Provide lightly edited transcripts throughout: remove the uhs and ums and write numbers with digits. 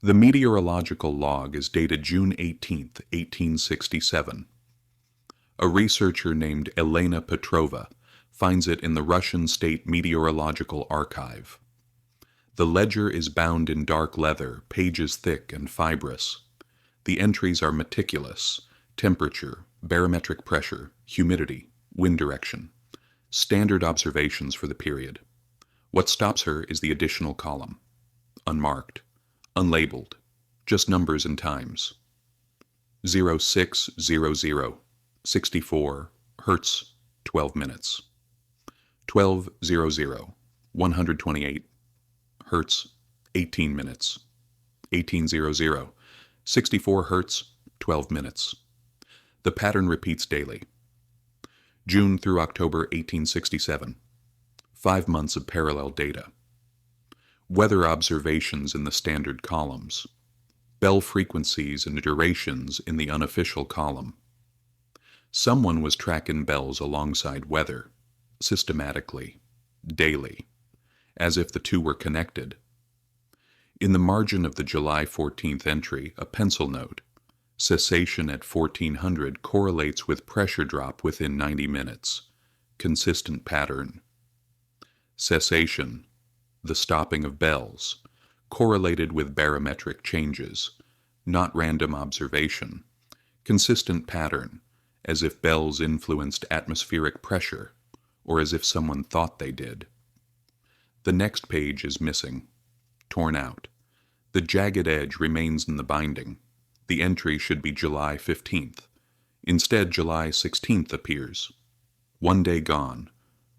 The meteorological log is dated June 18, 1867. A researcher named Elena Petrova finds it in the Russian State Meteorological Archive. The ledger is bound in dark leather, pages thick and fibrous. The entries are meticulous: temperature, barometric pressure, humidity, wind direction, standard observations for the period. What stops her is the additional column. Unmarked, unlabeled, just numbers and times. 0600, 64 Hertz, 12 minutes. 1200, 128 Hertz, 18 minutes. 1800, 64 Hertz, 12 minutes. The pattern repeats daily. June through October 1867. 5 months of parallel data. Weather observations in the standard columns. Bell frequencies and durations in the unofficial column. Someone was tracking bells alongside weather, systematically, daily, as if the two were connected. In the margin of the July 14th entry, a pencil note: cessation at 1400 correlates with pressure drop within 90 minutes. Consistent pattern. Cessation, the stopping of bells, correlated with barometric changes, not random observation. Consistent pattern, as if bells influenced atmospheric pressure, or as if someone thought they did. The next page is missing, torn out. The jagged edge remains in the binding. The entry should be July 15th. Instead, July 16th appears. 1 day gone,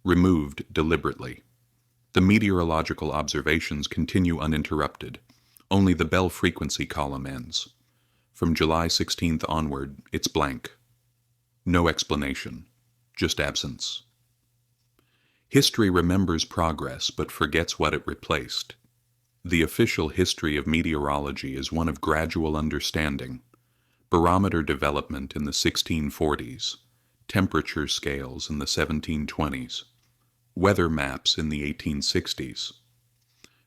removed deliberately. The meteorological observations continue uninterrupted. Only the bell frequency column ends. From July 16th onward, it's blank. No explanation, just absence. History remembers progress but forgets what it replaced. The official history of meteorology is one of gradual understanding. Barometer development in the 1640s, temperature scales in the 1720s, weather maps in the 1860s.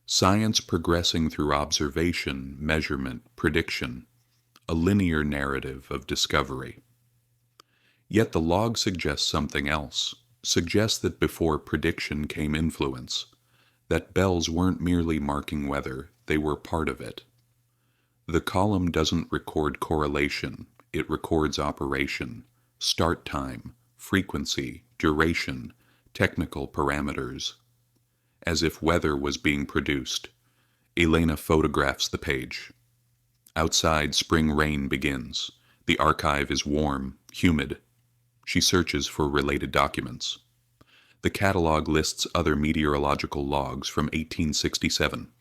Science progressing through observation, measurement, prediction, a linear narrative of discovery. Yet the log suggests something else, suggests that before prediction came influence, that bells weren't merely marking weather, they were part of it. The column doesn't record correlation, it records operation, start time, frequency, duration, technical parameters. As if weather was being produced, Elena photographs the page. Outside, spring rain begins. The archive is warm, humid. She searches for related documents. The catalog lists other meteorological logs from 1867.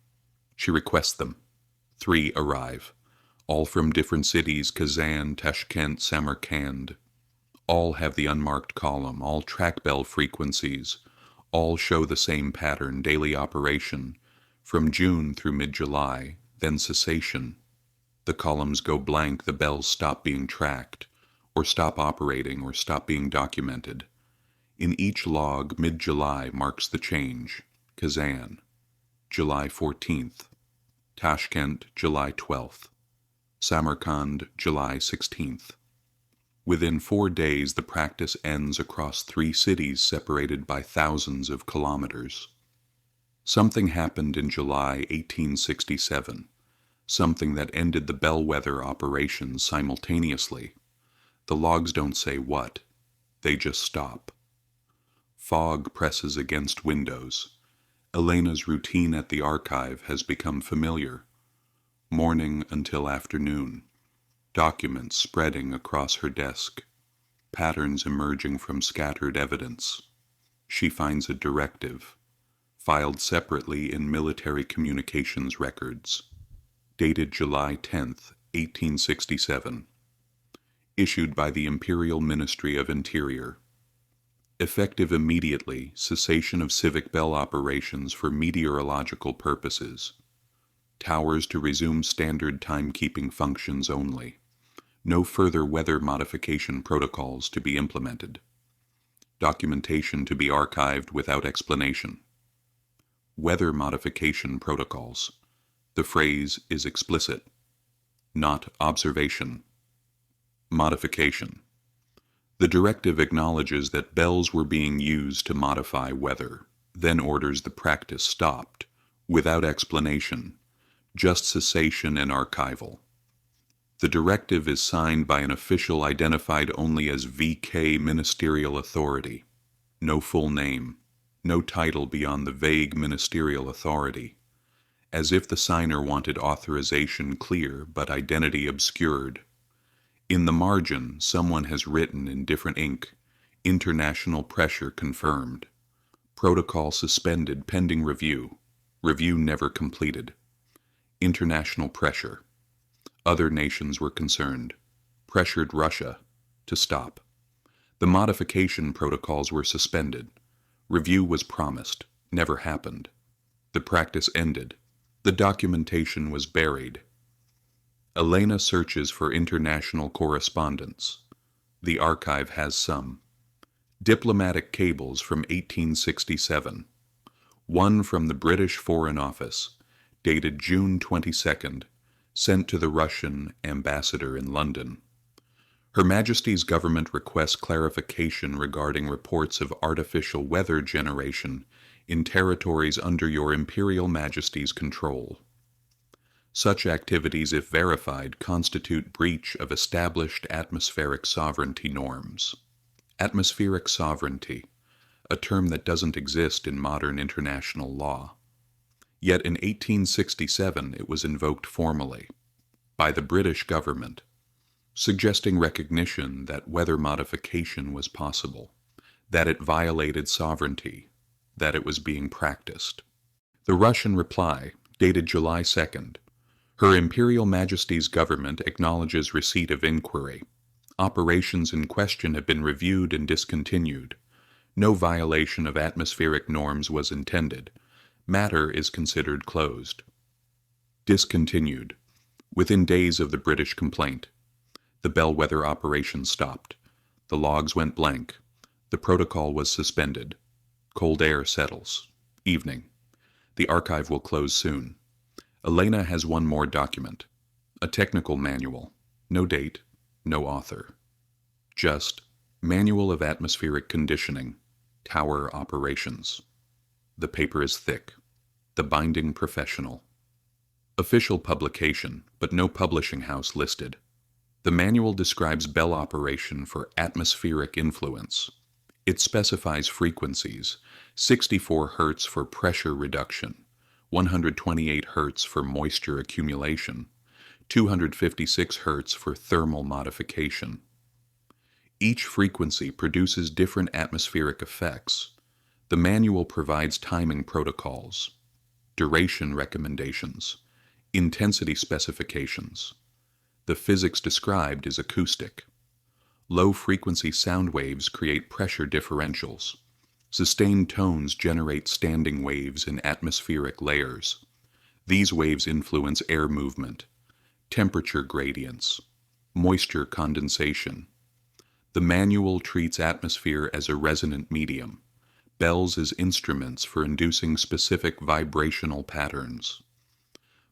She requests them. 3 arrive, all from different cities: Kazan, Tashkent, Samarkand. All have the unmarked column, all track bell frequencies, all show the same pattern: daily operation, from June through mid-July, then cessation. The columns go blank, the bells stop being tracked, or stop operating, or stop being documented. In each log, mid-July marks the change: Kazan, July 14th, Tashkent, July 12th, Samarkand, July 16th. Within 4 days, the practice ends across 3 cities separated by thousands of kilometers. Something happened in July 1867, something that ended the bellwether operations simultaneously. The logs don't say what, they just stop. Fog presses against windows. Elena's routine at the archive has become familiar. Morning until afternoon. Documents spreading across her desk. Patterns emerging from scattered evidence. She finds a directive, filed separately in military communications records. Dated July 10th, 1867. Issued by the Imperial Ministry of Interior. Effective immediately, cessation of civic bell operations for meteorological purposes. Towers to resume standard timekeeping functions only. No further weather modification protocols to be implemented. Documentation to be archived without explanation. Weather modification protocols. The phrase is explicit, not observation. Modification. The directive acknowledges that bells were being used to modify weather, then orders the practice stopped, without explanation, just cessation and archival. The directive is signed by an official identified only as VK Ministerial Authority. No full name, no title beyond the vague ministerial authority, as if the signer wanted authorization clear but identity obscured. In the margin, someone has written in different ink, international pressure confirmed. Protocol suspended pending review. Review never completed. International pressure. Other nations were concerned. Pressured Russia to stop. The modification protocols were suspended. Review was promised. Never happened. The practice ended. The documentation was buried. Elena searches for international correspondence. The archive has some. Diplomatic cables from 1867. One from the British Foreign Office, dated June 22nd, sent to the Russian ambassador in London. Her Majesty's government requests clarification regarding reports of artificial weather generation in territories under your Imperial Majesty's control. Such activities, if verified, constitute breach of established atmospheric sovereignty norms. Atmospheric sovereignty, a term that doesn't exist in modern international law. Yet in 1867 it was invoked formally by the British government, suggesting recognition that weather modification was possible, that it violated sovereignty, that it was being practiced. The Russian reply, dated July 2nd, Her Imperial Majesty's government acknowledges receipt of inquiry. Operations in question have been reviewed and discontinued. No violation of atmospheric norms was intended. Matter is considered closed. Discontinued. Within days of the British complaint, the bellwether operation stopped. The logs went blank. The protocol was suspended. Cold air settles. Evening. The archive will close soon. Elena has one more document. A technical manual. No date. No author. Just Manual of Atmospheric Conditioning. Tower Operations. The paper is thick. The binding professional. Official publication, but no publishing house listed. The manual describes bell operation for atmospheric influence. It specifies frequencies, 64 Hz for pressure reduction, 128 Hz for moisture accumulation, 256 Hz for thermal modification. Each frequency produces different atmospheric effects. The manual provides timing protocols, duration recommendations, intensity specifications. The physics described is acoustic. Low-frequency sound waves create pressure differentials. Sustained tones generate standing waves in atmospheric layers. These waves influence air movement, temperature gradients, moisture condensation. The manual treats atmosphere as a resonant medium, bells as instruments for inducing specific vibrational patterns.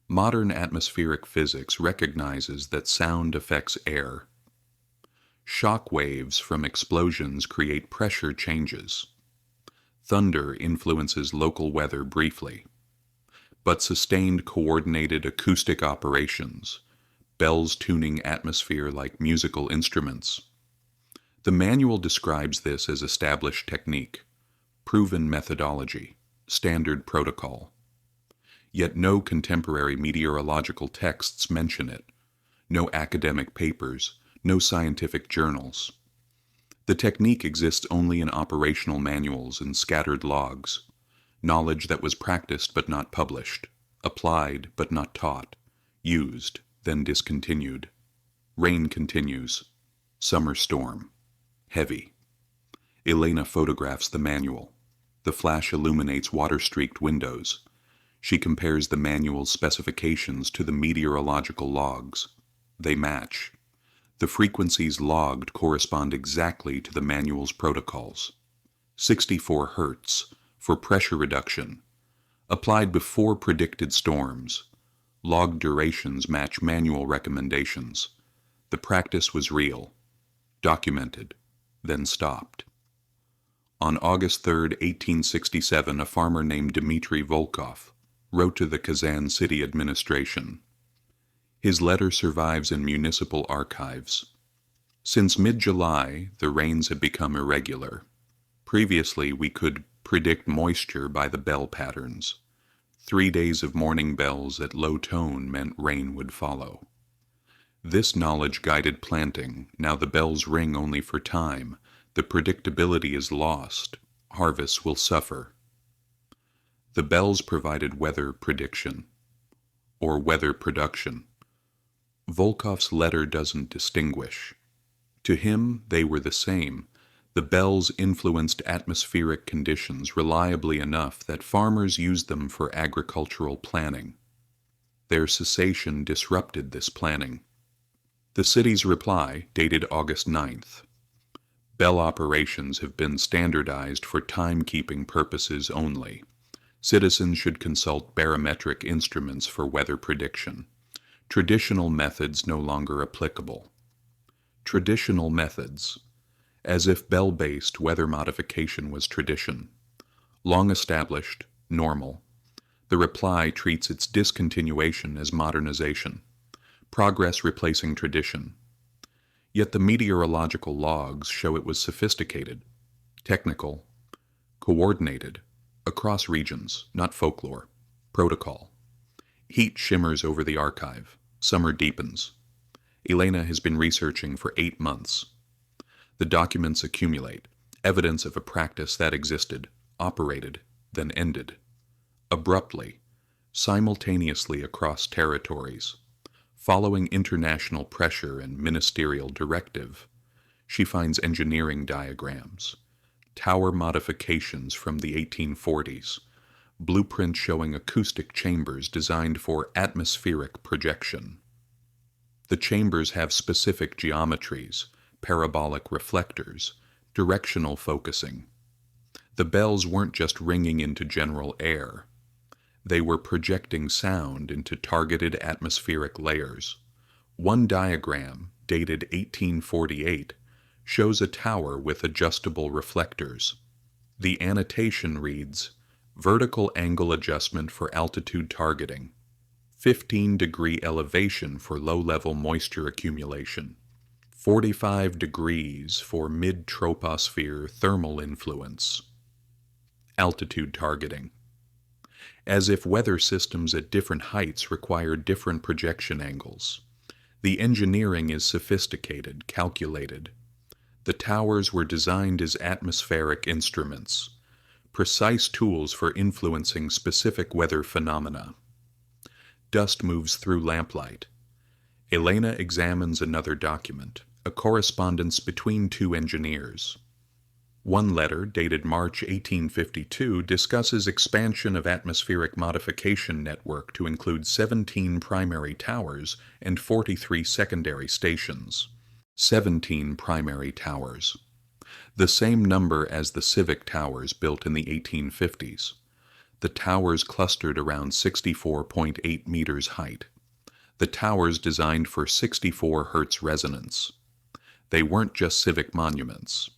Modern atmospheric physics recognizes that sound affects air. Shock waves from explosions create pressure changes. Thunder influences local weather briefly. But sustained coordinated acoustic operations, bells tuning atmosphere like musical instruments. The manual describes this as established technique, proven methodology, standard protocol. Yet no contemporary meteorological texts mention it, no academic papers, no scientific journals. The technique exists only in operational manuals and scattered logs, knowledge that was practiced but not published, applied but not taught, used, then discontinued. Rain continues. Summer storm. Heavy. Elena photographs the manual. The flash illuminates water-streaked windows. She compares the manual's specifications to the meteorological logs. They match. The frequencies logged correspond exactly to the manual's protocols. 64 Hz for pressure reduction, applied before predicted storms. Log durations match manual recommendations. The practice was real, documented, then stopped. On August 3, 1867, a farmer named Dmitry Volkov wrote to the Kazan city administration. His letter survives in municipal archives. Since mid-July, the rains had become irregular. Previously, we could predict moisture by the bell patterns. 3 days of morning bells at low tone meant rain would follow. This knowledge guided planting. Now the bells ring only for time. The predictability is lost. Harvests will suffer. The bells provided weather prediction, or weather production. Volkov's letter doesn't distinguish. To him, they were the same. The bells influenced atmospheric conditions reliably enough that farmers used them for agricultural planning. Their cessation disrupted this planning. The city's reply, dated August 9th. Bell operations have been standardized for timekeeping purposes only. Citizens should consult barometric instruments for weather prediction. Traditional methods no longer applicable. Traditional methods, as if bell-based weather modification was tradition. Long established, normal. The reply treats its discontinuation as modernization. Progress replacing tradition. Yet the meteorological logs show it was sophisticated, technical, coordinated, across regions, not folklore, protocol. Heat shimmers over the archive. Summer deepens. Elena has been researching for 8 months. The documents accumulate, evidence of a practice that existed, operated, then ended. Abruptly, simultaneously across territories. Following international pressure and ministerial directive, she finds engineering diagrams, tower modifications from the 1840s, blueprints showing acoustic chambers designed for atmospheric projection. The chambers have specific geometries, parabolic reflectors, directional focusing. The bells weren't just ringing into general air. They were projecting sound into targeted atmospheric layers. One diagram, dated 1848, shows a tower with adjustable reflectors. The annotation reads, vertical angle adjustment for altitude targeting, 15-degree elevation for low-level moisture accumulation, 45 degrees for mid-troposphere thermal influence. Altitude targeting. As if weather systems at different heights require different projection angles. The engineering is sophisticated, calculated. The towers were designed as atmospheric instruments, precise tools for influencing specific weather phenomena. Dust moves through lamplight. Elena examines another document, a correspondence between 2 engineers. One letter, dated March 1852, discusses expansion of atmospheric modification network to include 17 primary towers and 43 secondary stations. 17 primary towers. The same number as the civic towers built in the 1850s. The towers clustered around 64.8 meters height. The towers designed for 64 Hz resonance. They weren't just civic monuments.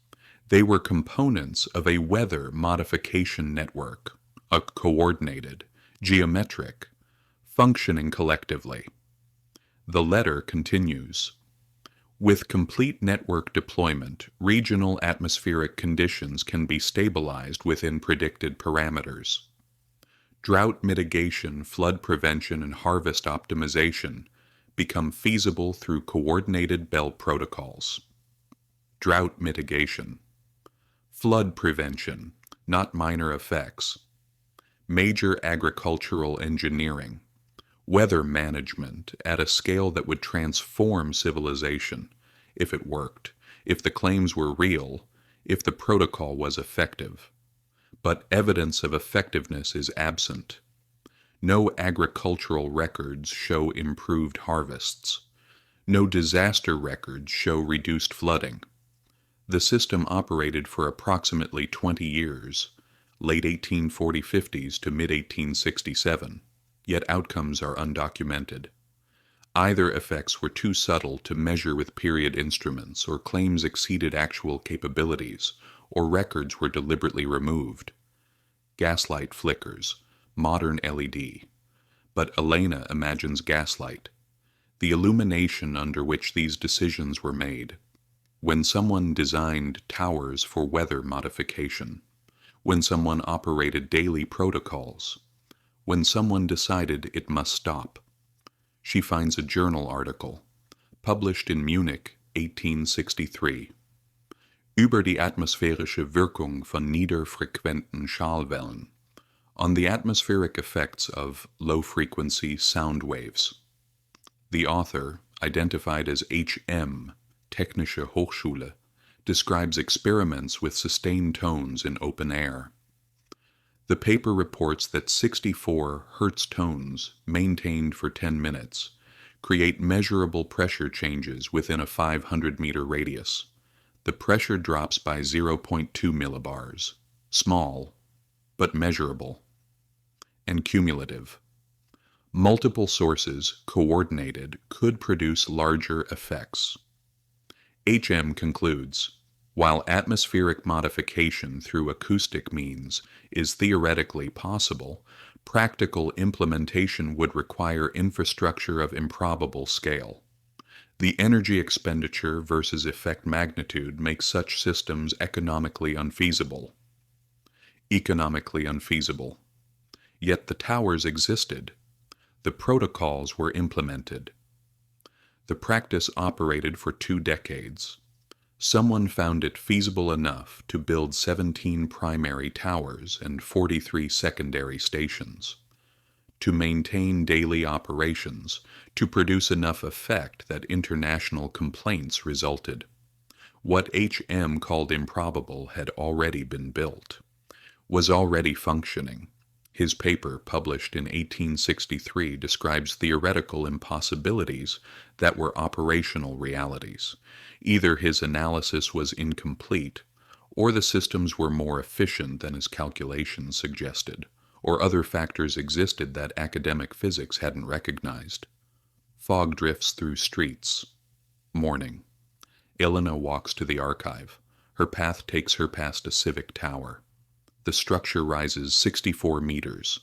They were components of a weather modification network, a coordinated, geometric, functioning collectively. The letter continues. With complete network deployment, regional atmospheric conditions can be stabilized within predicted parameters. Drought mitigation, flood prevention, and harvest optimization become feasible through coordinated bell protocols. Drought mitigation. Flood prevention, not minor effects. Major agricultural engineering. Weather management at a scale that would transform civilization, if it worked, if the claims were real, if the protocol was effective. But evidence of effectiveness is absent. No agricultural records show improved harvests. No disaster records show reduced flooding. The system operated for approximately 20 years, late 1840-50s to mid-1867. yet outcomes are undocumented. Either effects were too subtle to measure with period instruments, or claims exceeded actual capabilities, or records were deliberately removed. Gaslight flickers, modern LED. But Elena imagines gaslight, the illumination under which these decisions were made. When someone designed towers for weather modification, when someone operated daily protocols, when someone decided it must stop. She finds a journal article, published in Munich, 1863. Über die atmosphärische Wirkung von niederfrequenten Schallwellen, on the atmospheric effects of low-frequency sound waves. The author, identified as H.M., Technische Hochschule, describes experiments with sustained tones in open air. The paper reports that 64 Hertz tones, maintained for 10 minutes, create measurable pressure changes within a 500-meter radius. The pressure drops by 0.2 millibars, small, but measurable, and cumulative. Multiple sources, coordinated, could produce larger effects. H.M. concludes, while atmospheric modification through acoustic means is theoretically possible, practical implementation would require infrastructure of improbable scale. The energy expenditure versus effect magnitude makes such systems economically unfeasible. Yet the towers existed. The protocols were implemented. The practice operated for 2 decades. Someone found it feasible enough to build 17 primary towers and 43 secondary stations, to maintain daily operations, to produce enough effect that international complaints resulted. What H.M. called improbable had already been built, was already functioning. His paper, published in 1863, describes theoretical impossibilities that were operational realities. Either his analysis was incomplete, or the systems were more efficient than his calculations suggested, or other factors existed that academic physics hadn't recognized. Fog drifts through streets. Morning. Elena walks to the archive. Her path takes her past a civic tower. The structure rises 64 meters.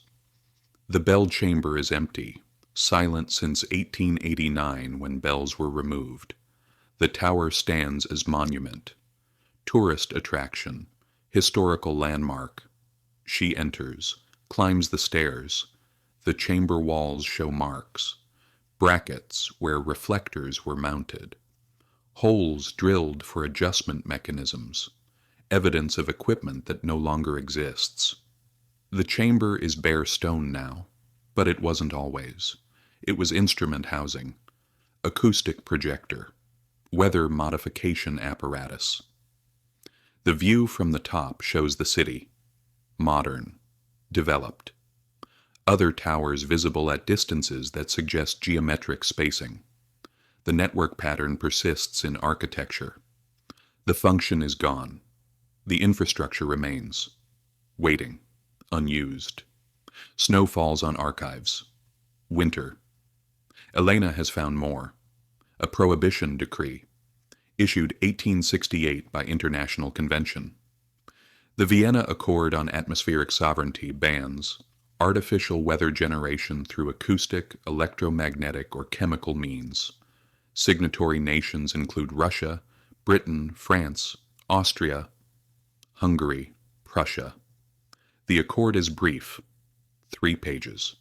The bell chamber is empty, silent since 1889 when bells were removed. The tower stands as monument, tourist attraction, historical landmark. She enters, climbs the stairs. The chamber walls show marks, brackets where reflectors were mounted, holes drilled for adjustment mechanisms, evidence of equipment that no longer exists. The chamber is bare stone now, but it wasn't always. It was instrument housing, acoustic projector, weather modification apparatus. The view from the top shows the city, modern, developed. Other towers visible at distances that suggest geometric spacing. The network pattern persists in architecture. The function is gone. The infrastructure remains, waiting, unused. Snow falls on archives. Winter. Elena has found more. A prohibition decree, issued 1868 by international convention. The Vienna Accord on Atmospheric Sovereignty bans artificial weather generation through acoustic, electromagnetic, or chemical means. Signatory nations include Russia, Britain, France, Austria, Hungary, Prussia. The accord is brief, 3 pages.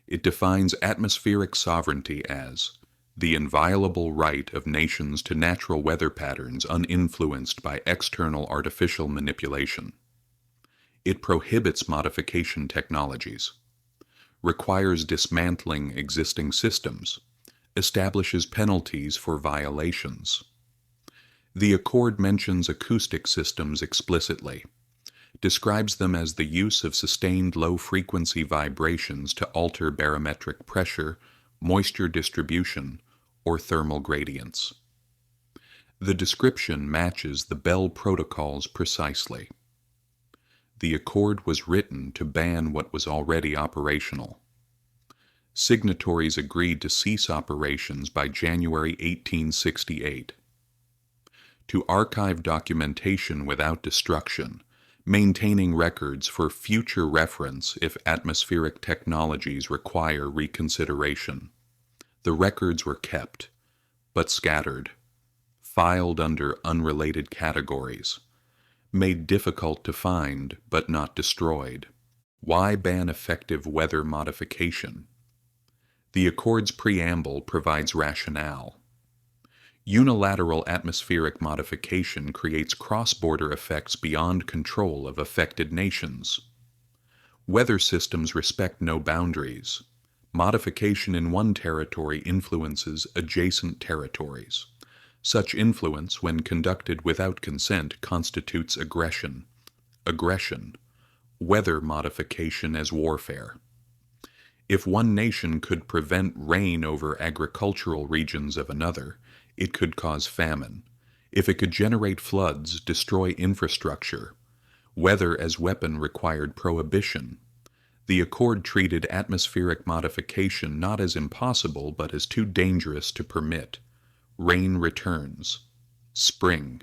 It defines atmospheric sovereignty as the inviolable right of nations to natural weather patterns uninfluenced by external artificial manipulation. It prohibits modification technologies, requires dismantling existing systems, establishes penalties for violations. The accord mentions acoustic systems explicitly, describes them as the use of sustained low-frequency vibrations to alter barometric pressure, moisture distribution, or thermal gradients. The description matches the Bell protocols precisely. The accord was written to ban what was already operational. Signatories agreed to cease operations by January 1868. To archive documentation without destruction, maintaining records for future reference if atmospheric technologies require reconsideration. The records were kept, but scattered, filed under unrelated categories, made difficult to find but not destroyed. Why ban effective weather modification? The Accord's preamble provides rationale. Unilateral atmospheric modification creates cross-border effects beyond control of affected nations. Weather systems respect no boundaries. Modification in one territory influences adjacent territories. Such influence, when conducted without consent, constitutes aggression. Aggression. Weather modification as warfare. If one nation could prevent rain over agricultural regions of another, it could cause famine. If it could generate floods, destroy infrastructure. Weather as weapon required prohibition. The Accord treated atmospheric modification not as impossible but as too dangerous to permit. Rain returns. Spring.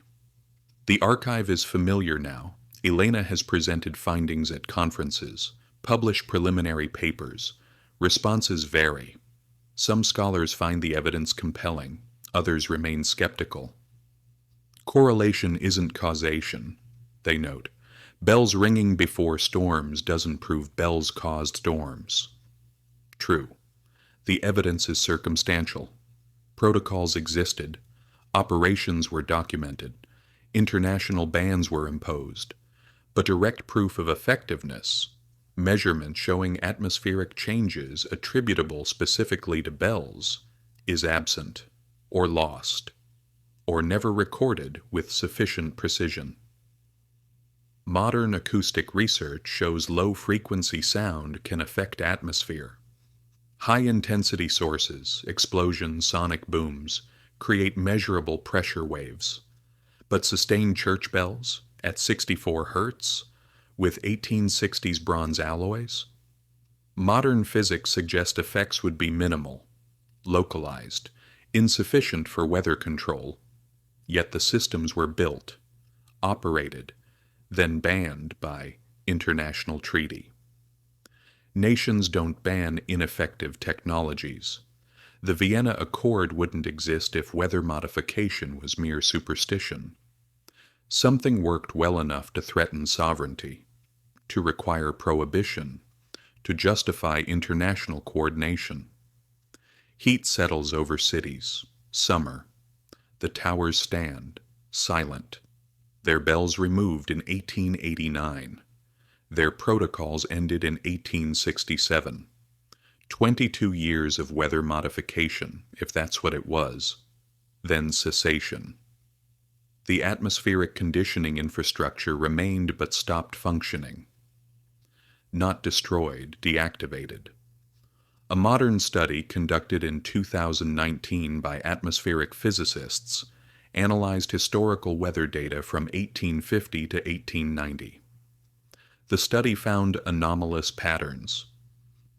The archive is familiar now. Elena has presented findings at conferences, published preliminary papers. Responses vary. Some scholars find the evidence compelling, others remain skeptical. Correlation isn't causation, they note. Bells ringing before storms doesn't prove bells caused storms. True. The evidence is circumstantial. Protocols existed. Operations were documented. International bans were imposed. But direct proof of effectiveness, measurement showing atmospheric changes attributable specifically to bells, is absent, or lost, or never recorded with sufficient precision. Modern acoustic research shows low-frequency sound can affect atmosphere. High-intensity sources, explosions, sonic booms, create measurable pressure waves. But sustained church bells, at 64 Hz, with 1860s bronze alloys? Modern physics suggests effects would be minimal, localized, insufficient for weather control, yet the systems were built, operated, then banned by international treaty. Nations don't ban ineffective technologies. The Vienna Accord wouldn't exist if weather modification was mere superstition. Something worked well enough to threaten sovereignty, to require prohibition, to justify international coordination. Heat settles over cities. Summer. The towers stand, silent. Their bells removed in 1889. Their protocols ended in 1867. 22 years of weather modification, if that's what it was. Then cessation. The atmospheric conditioning infrastructure remained but stopped functioning. Not destroyed, deactivated. A modern study conducted in 2019 by atmospheric physicists analyzed historical weather data from 1850 to 1890. The study found anomalous patterns.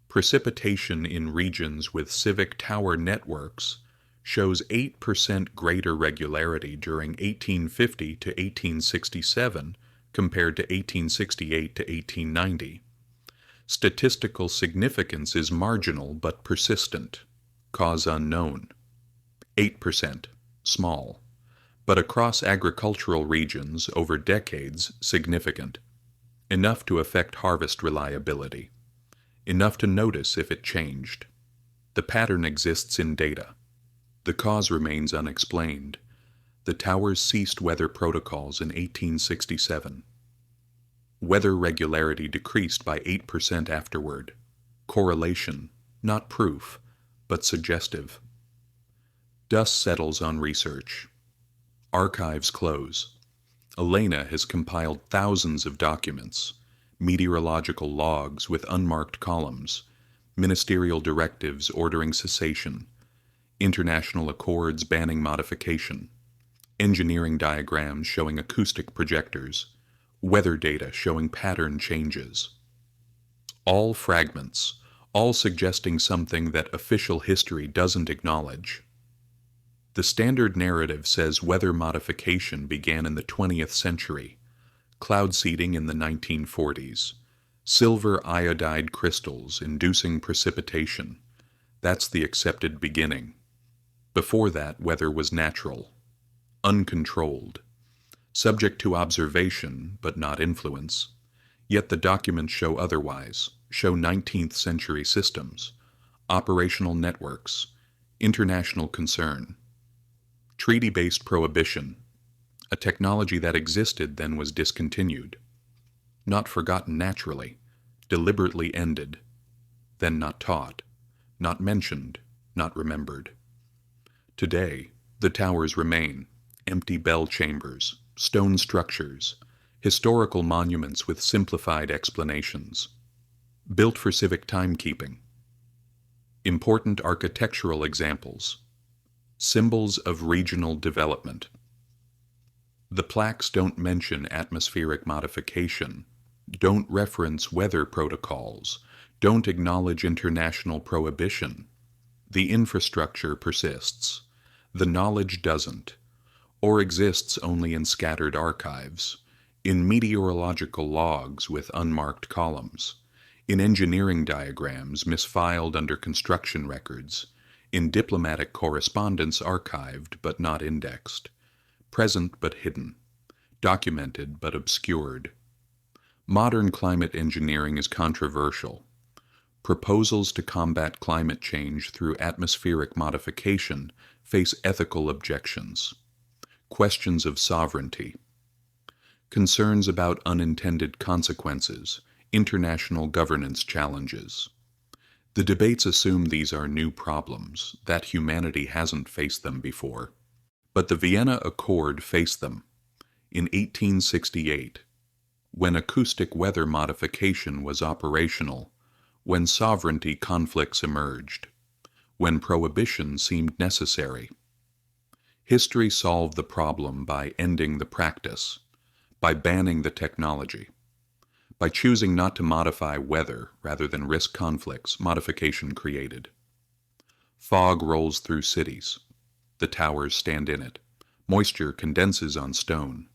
Precipitation in regions with civic tower networks shows 8% greater regularity during 1850 to 1867 compared to 1868 to 1890. Statistical significance is marginal but persistent. Cause unknown. 8%, small, but across agricultural regions over decades significant. Enough to affect harvest reliability. Enough to notice if it changed. The pattern exists in data. The cause remains unexplained. The towers ceased weather protocols in 1867. Weather regularity decreased by 8% afterward. Correlation, not proof, but suggestive. Dust settles on research. Archives close. Elena has compiled thousands of documents, meteorological logs with unmarked columns, ministerial directives ordering cessation, international accords banning modification, engineering diagrams showing acoustic projectors, weather data showing pattern changes. All fragments, all suggesting something that official history doesn't acknowledge. The standard narrative says weather modification began in the 20th century, cloud seeding in the 1940s, silver iodide crystals inducing precipitation. That's the accepted beginning. Before that, weather was natural, uncontrolled, subject to observation but not influence. Yet the documents show otherwise, show 19th century systems, operational networks, international concern, treaty-based prohibition, a technology that existed then was discontinued, not forgotten naturally, deliberately ended, then not taught, not mentioned, not remembered. Today, the towers remain, empty bell chambers, stone structures, historical monuments with simplified explanations, built for civic timekeeping. Important architectural examples, symbols of regional development. The plaques don't mention atmospheric modification, don't reference weather protocols, don't acknowledge international prohibition. The infrastructure persists, the knowledge doesn't, or exists only in scattered archives, in meteorological logs with unmarked columns, in engineering diagrams misfiled under construction records, in diplomatic correspondence archived but not indexed, present but hidden, documented but obscured. Modern climate engineering is controversial. Proposals to combat climate change through atmospheric modification face ethical objections, questions of sovereignty, concerns about unintended consequences, international governance challenges. The debates assume these are new problems, that humanity hasn't faced them before. But the Vienna Accord faced them in 1868, when acoustic weather modification was operational, when sovereignty conflicts emerged, when prohibition seemed necessary. History solved the problem by ending the practice, by banning the technology. By choosing not to modify weather rather than risk conflicts modification created. Fog rolls through cities. The towers stand in it. Moisture condenses on stone.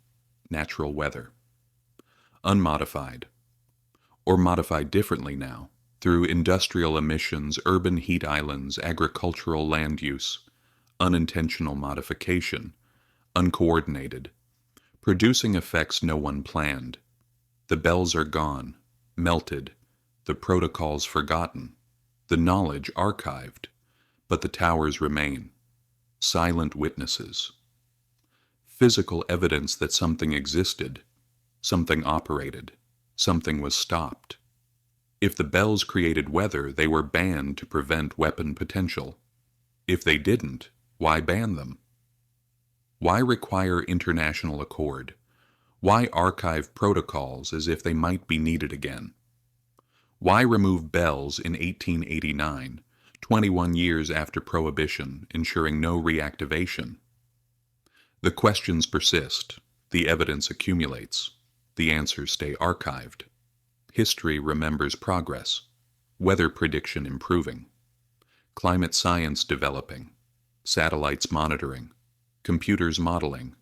Natural weather. Unmodified, or modified differently now, through industrial emissions, urban heat islands, agricultural land use, unintentional modification, uncoordinated, producing effects no one planned. The bells are gone, melted, the protocols forgotten, the knowledge archived, but the towers remain, silent witnesses. Physical evidence that something existed, something operated, something was stopped. If the bells created weather, they were banned to prevent weapon potential. If they didn't, why ban them? Why require international accord? Why archive protocols as if they might be needed again? Why remove bells in 1889, 21 years after Prohibition, ensuring no reactivation? The questions persist, the evidence accumulates, the answers stay archived. History remembers progress, weather prediction improving, climate science developing, satellites monitoring, computers modeling,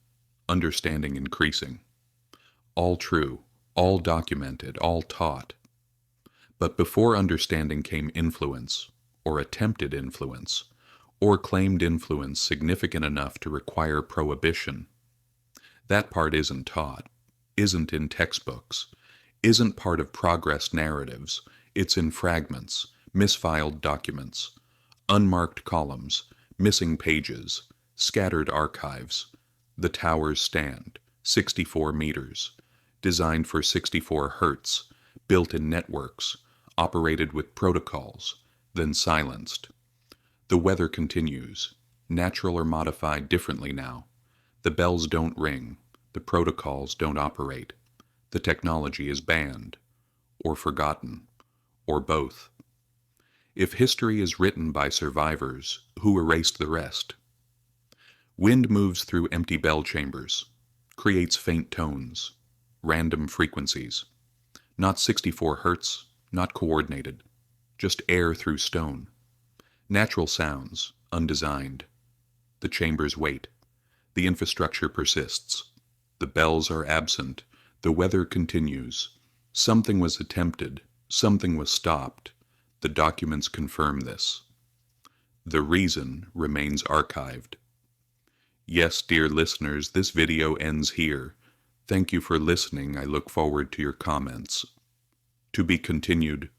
understanding increasing. All true, all documented, all taught. But before understanding came influence, or attempted influence, or claimed influence significant enough to require prohibition. That part isn't taught, isn't in textbooks, isn't part of progress narratives. It's in fragments, misfiled documents, unmarked columns, missing pages, scattered archives. The towers stand, 64 meters. Designed for 64 hertz, built in networks, operated with protocols, then silenced. The weather continues, natural or modified differently now. The bells don't ring, the protocols don't operate. The technology is banned, or forgotten, or both. If history is written by survivors, who erased the rest? Wind moves through empty bell chambers, creates faint tones, random frequencies, not 64 hertz, not coordinated, just air through stone. Natural sounds, undesigned. The chambers wait. The infrastructure persists. The bells are absent. The weather continues. Something was attempted. Something was stopped. The documents confirm this. The reason remains archived. Yes, dear listeners, this video ends here. Thank you for listening. I look forward to your comments. To be continued.